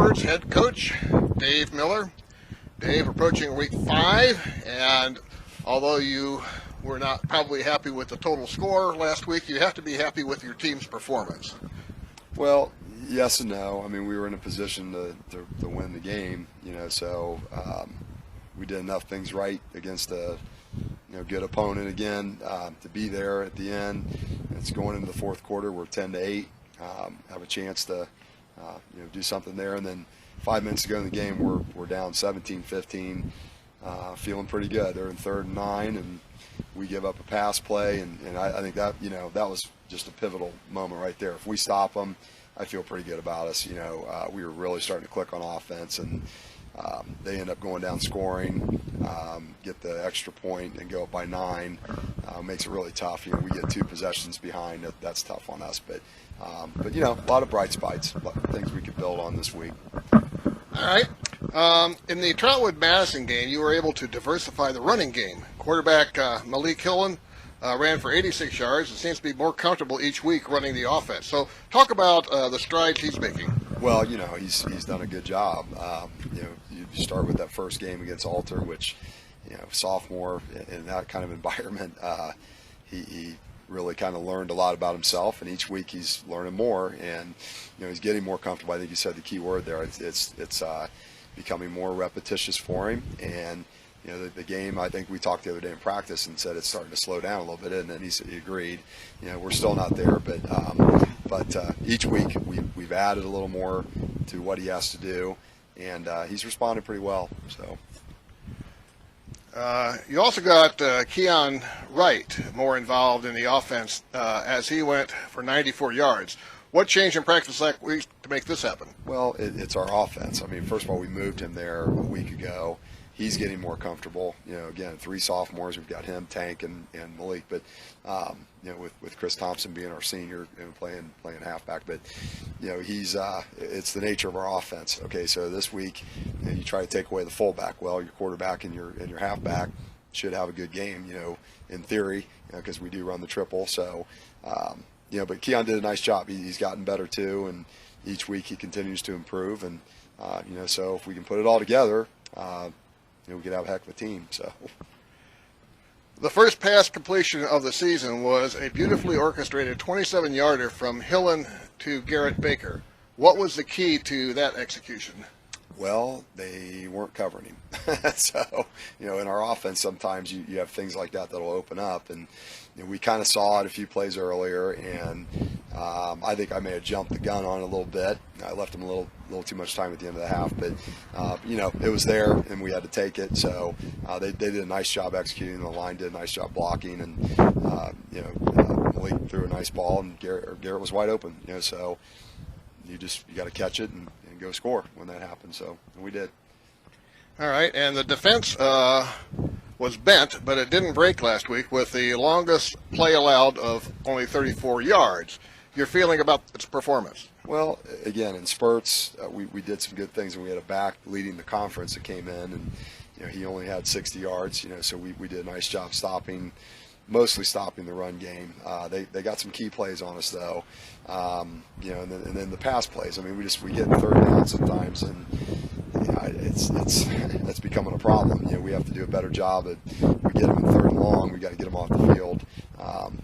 Birds head coach Dave Miller. Dave, approaching week 5, and although you were not probably happy with the total score last week, you have to be happy with your team's performance. Well, yes and no. I mean, we were in a position to win the game, so we did enough things right against a good opponent again to be there at the end. It's going into the fourth quarter. We're 10-8, have a chance to do something there, and then 5 minutes to go in the game, we're down 17-15, feeling pretty good. They're in 3rd and 9, and we give up a pass play, and I think that that was just a pivotal moment right there. If we stop them, I feel pretty good about us. We were really starting to click on offense, and they end up going down scoring, get the extra point, and go up by 9. Makes it really tough. We get 2 possessions behind. That's tough on us, but a lot of bright spots, things we could build on this week. All right. In the Trotwood-Madison game, you were able to diversify the running game. Quarterback Malik Hillen ran for 86 yards and seems to be more comfortable each week running the offense. So talk about the strides he's making. Well, he's done a good job. You start with that first game against Alter, which, sophomore in that kind of environment, he really kind of learned a lot about himself, and each week he's learning more, and he's getting more comfortable. I think you said the key word there. It's becoming more repetitious for him, and the game, I think we talked the other day in practice and said it's starting to slow down a little bit, and then he agreed. We're still not there, but each week we've added a little more to what he has to do, and he's responded pretty well. So. You also got Keon Wright more involved in the offense as he went for 94 yards. What changed in practice last week to make this happen? Well, it's our offense. I mean, first of all, we moved him there a week ago. He's getting more comfortable. Again, 3 sophomores. We've got him, Tank, and Malik. But with Chris Thompson being our senior and playing halfback, but he's it's the nature of our offense. Okay, so this week you try to take away the fullback. Well, your quarterback and your halfback should have a good game. In theory, because we do run the triple. So but Keon did a nice job. He's gotten better too, and each week he continues to improve. And so if we can put it all together. We could have a heck of a team. So, the first pass completion of the season was a beautifully orchestrated 27-yarder from Hillen to Garrett Baker. What was the key to that execution? Well, they weren't covering him. So, in our offense, sometimes you have things like that that'll open up, and we kind of saw it a few plays earlier, and I think I may have jumped the gun on it a little bit. I left him a little too much time at the end of the half, but it was there, and we had to take it. So they did a nice job executing. The line did a nice job blocking, and Malik threw a nice ball, and Garrett was wide open. So you got to catch it and go score when that happens. So and we did. All right, and the defense was bent, but it didn't break last week with the longest play allowed of only 34 yards. Your feeling about its performance? Well, again, in spurts, we did some good things, and we had a back leading the conference that came in, and he only had 60 yards. So we did a nice job mostly stopping the run game. They got some key plays on us though, and then the pass plays. I mean, we get in 3rd down sometimes, and it's becoming a problem. We have to do a better job at. We get them in 3rd and long. We got to get them off the field.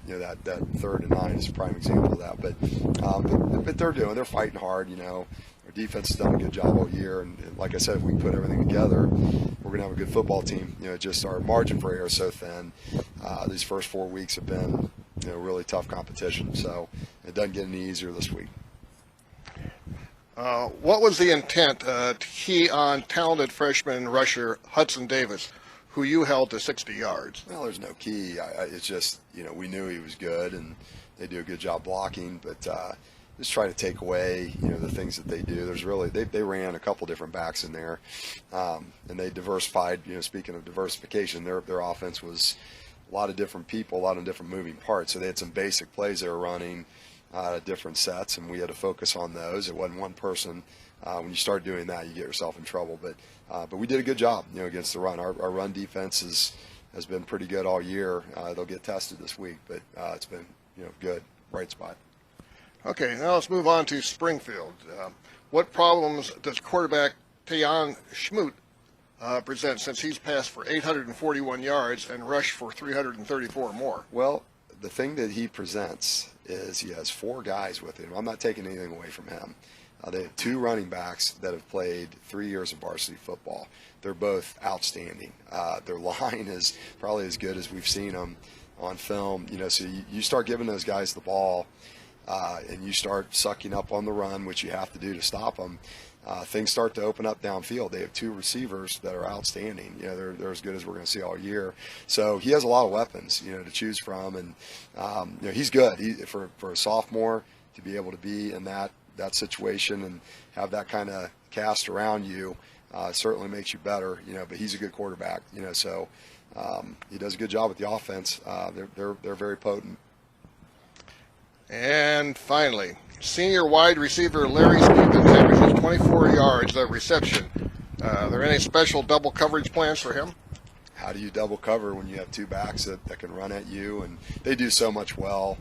That 3rd and 9 is a prime example of that. But they're fighting hard. Our defense has done a good job all year, and like I said, if we put everything together, we're going to have a good football team. Just our margin for error is so thin. These first 4 weeks have been really tough competition, so it doesn't get any easier this week. What was the intent to key on talented freshman rusher Hudson Davis, who you held to 60 yards? Well, there's no key. It's just, we knew he was good, and they do a good job blocking, but just try to take away, the things that they do. There's really, they ran a couple different backs in there, and they diversified. Speaking of diversification, their offense was a lot of different people, a lot of different moving parts. So they had some basic plays they were running, different sets, and we had to focus on those. It wasn't one person. When you start doing that, you get yourself in trouble. But we did a good job, against the run. Our run defense has been pretty good all year. They'll get tested this week, but it's been good, bright spot. Okay, now let's move on to Springfield. what problems does quarterback Tayon Schmoot present, since he's passed for 841 yards and rushed for 334 more? Well, the thing that he presents is he has 4 guys with him. I'm not taking anything away from him. They have 2 running backs that have played 3 years of varsity football. They're both outstanding. Their line is probably as good as we've seen them on film. So you start giving those guys the ball, and you start sucking up on the run, which you have to do to stop them. Things start to open up downfield. They have 2 receivers that are outstanding. They're as good as we're going to see all year. So he has a lot of weapons, to choose from, and he's good. For a sophomore to be able to be in that situation and have that kind of cast around you certainly makes you better. But he's a good quarterback. So he does a good job with the offense. They're very potent. And finally, senior wide receiver Larry Stevens averages 24 yards of reception. Are there any special double coverage plans for him? How do you double cover when you have 2 backs that can run at you? And they do so much well.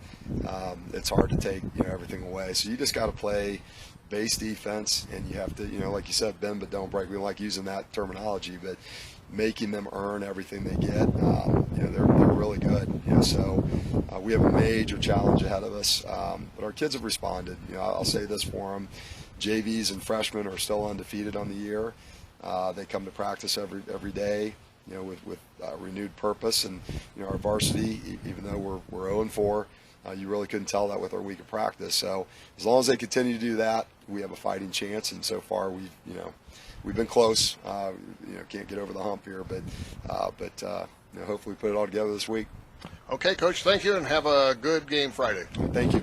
It's hard to take everything away. So you just got to play base defense, and you have to, like you said, bend but don't break. We don't like using that terminology, but making them earn everything they get. They're really good. So we have a major challenge ahead of us. But our kids have responded. I'll say this for them: JVs and freshmen are still undefeated on the year. They come to practice every day, with renewed purpose. And our varsity, even though we're 0-4, you really couldn't tell that with our week of practice. So as long as they continue to do that, we have a fighting chance. And so far, we've been close. Can't get over the hump here, but hopefully put it all together this week. Okay, Coach, thank you, and have a good game Friday. Thank you.